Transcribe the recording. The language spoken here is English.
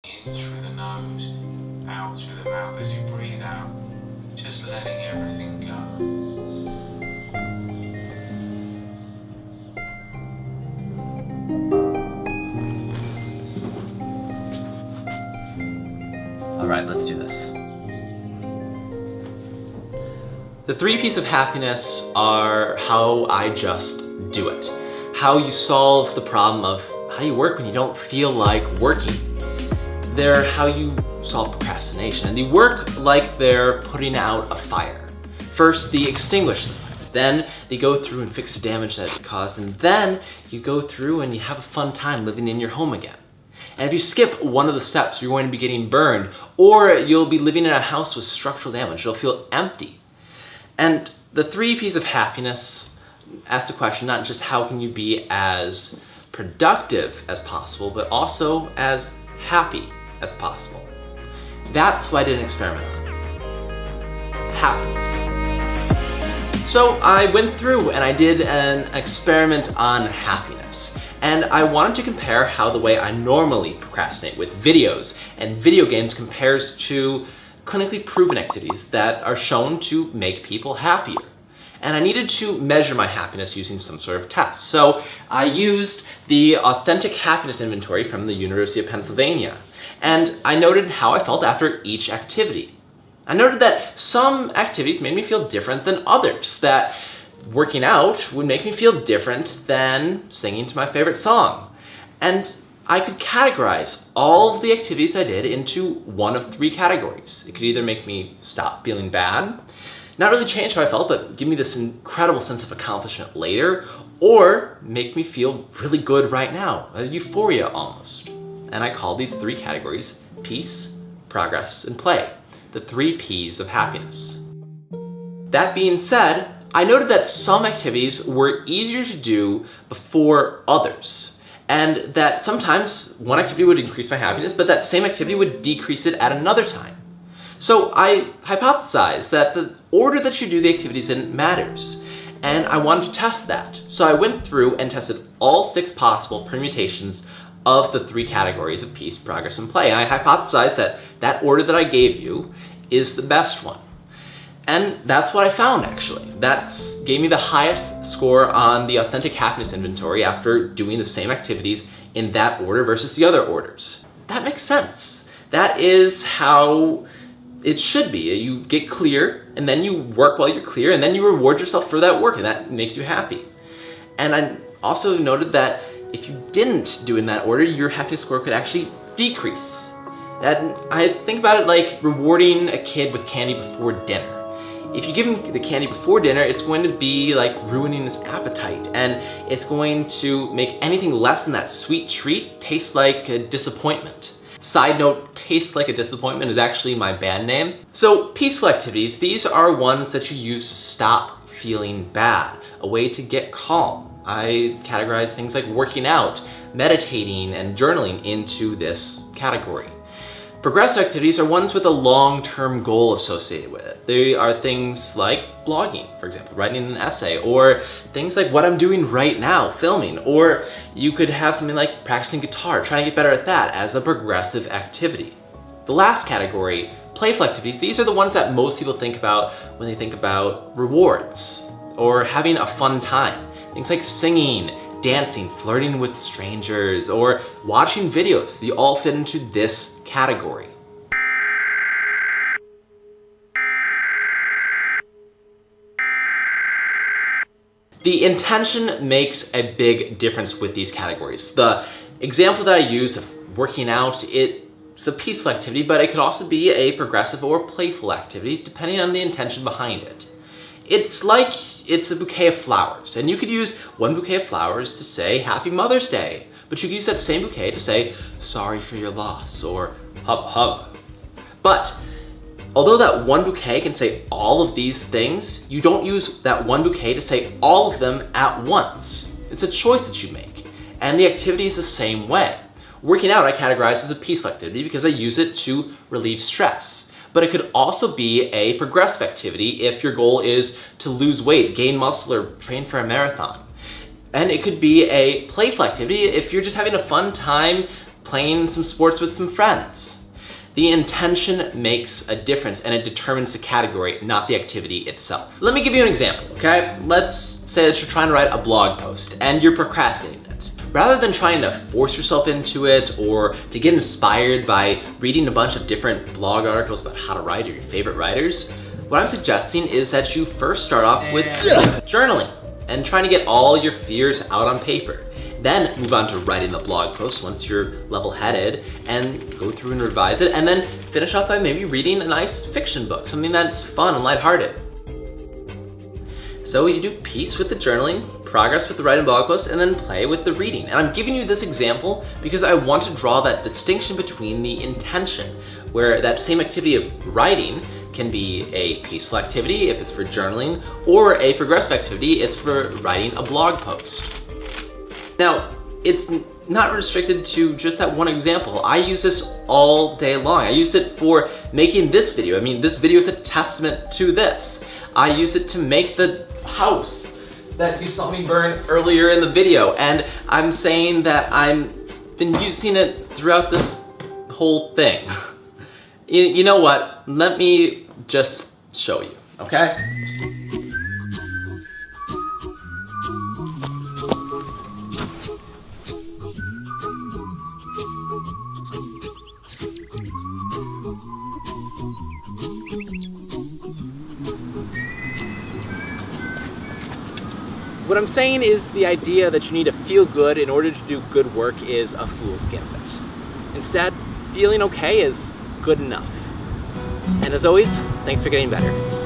In through the nose, out through the mouth as you breathe out, just letting everything go. All right, let's do this. The 3 P's of happiness are how I just do it. How you solve the problem of how you work when you don't feel like working. They're how you solve procrastination, and they work like they're putting out a fire. First, they extinguish the fire, then they go through and fix the damage that it caused, and then you go through and you have a fun time living in your home again. And if you skip one of the steps, you're going to be getting burned, or you'll be living in a house with structural damage. It'll feel empty. And the 3 P's of happiness ask the question not just how can you be as productive as possible, but also as happy as possible. That's what I did an experiment on. Happiness. So I went through and I did an experiment on happiness. And I wanted to compare how the way I normally procrastinate with videos and video games compares to clinically proven activities that are shown to make people happier. And I needed to measure my happiness using some sort of test. So I used the Authentic Happiness Inventory from the University of Pennsylvania. And I noted how I felt after each activity. I noted that some activities made me feel different than others, that working out would make me feel different than singing to my favorite song. And I could categorize all of the activities I did into one of 3 categories. It could either make me stop feeling bad, not really change how I felt, but give me this incredible sense of accomplishment later, or make me feel really good right now, a euphoria almost. And I call these 3 categories peace, progress, and play, the 3 P's of happiness. That being said, I noted that some activities were easier to do before others, and that sometimes one activity would increase my happiness, but that same activity would decrease it at another time. So I hypothesized that the order that you do the activities in matters, and I wanted to test that. So I went through and tested all 6 possible permutations of the 3 categories of peace, progress, and play. And I hypothesized that that order that I gave you is the best one. And that's what I found, actually. That gave me the highest score on the Authentic Happiness Inventory after doing the same activities in that order versus the other orders. That makes sense. That is how it should be. You get clear, and then you work while you're clear, and then you reward yourself for that work, and that makes you happy. And I also noted that if you didn't do it in that order, your happiness score could actually decrease. And I think about it like rewarding a kid with candy before dinner. If you give him the candy before dinner, it's going to be like ruining his appetite, and it's going to make anything less than that sweet treat taste like a disappointment. Side note, Taste Like a Disappointment is actually my band name. So peaceful activities, these are ones that you use to stop feeling bad, a way to get calm. I categorize things like working out, meditating, and journaling into this category. Progressive activities are ones with a long-term goal associated with it. They are things like blogging, for example, writing an essay, or things like what I'm doing right now, filming, or you could have something like practicing guitar, trying to get better at that as a progressive activity. The last category, playful activities, these are the ones that most people think about when they think about rewards or having a fun time. Things like singing, dancing, flirting with strangers, or watching videos. They all fit into this category. The intention makes a big difference with these categories. The example that I used of working out, it's a peaceful activity, but it could also be a progressive or playful activity, depending on the intention behind it. It's like it's a bouquet of flowers, and you could use one bouquet of flowers to say Happy Mother's Day, but you could use that same bouquet to say sorry for your loss or hub hub. But although that one bouquet can say all of these things, you don't use that one bouquet to say all of them at once. It's a choice that you make, and the activity is the same way. Working out I categorize as a peaceful activity because I use it to relieve stress. But it could also be a progressive activity if your goal is to lose weight, gain muscle, or train for a marathon. And it could be a playful activity if you're just having a fun time playing some sports with some friends. The intention makes a difference and it determines the category, not the activity itself. Let me give you an example, okay? Let's say that you're trying to write a blog post and you're procrastinating it. Rather than trying to force yourself into it or to get inspired by reading a bunch of different blog articles about how to write or your favorite writers, what I'm suggesting is that you first start off with journaling and trying to get all your fears out on paper. Then move on to writing the blog post once you're level-headed and go through and revise it, and then finish off by maybe reading a nice fiction book, something that's fun and lighthearted. So you do peace with the journaling, progress with the writing blog post, and then play with the reading. And I'm giving you this example because I want to draw that distinction between the intention, where that same activity of writing can be a peaceful activity if it's for journaling, or a progressive activity, it's for writing a blog post. Now, it's not restricted to just that one example. I use this all day long. I used it for making this video. I mean, this video is a testament to this. I used it to make the house that you saw me burn earlier in the video, and I'm saying that I've been using it throughout this whole thing. You know what? Let me just show you, okay? What I'm saying is the idea that you need to feel good in order to do good work is a fool's gambit. Instead, feeling okay is good enough. And as always, thanks for getting better.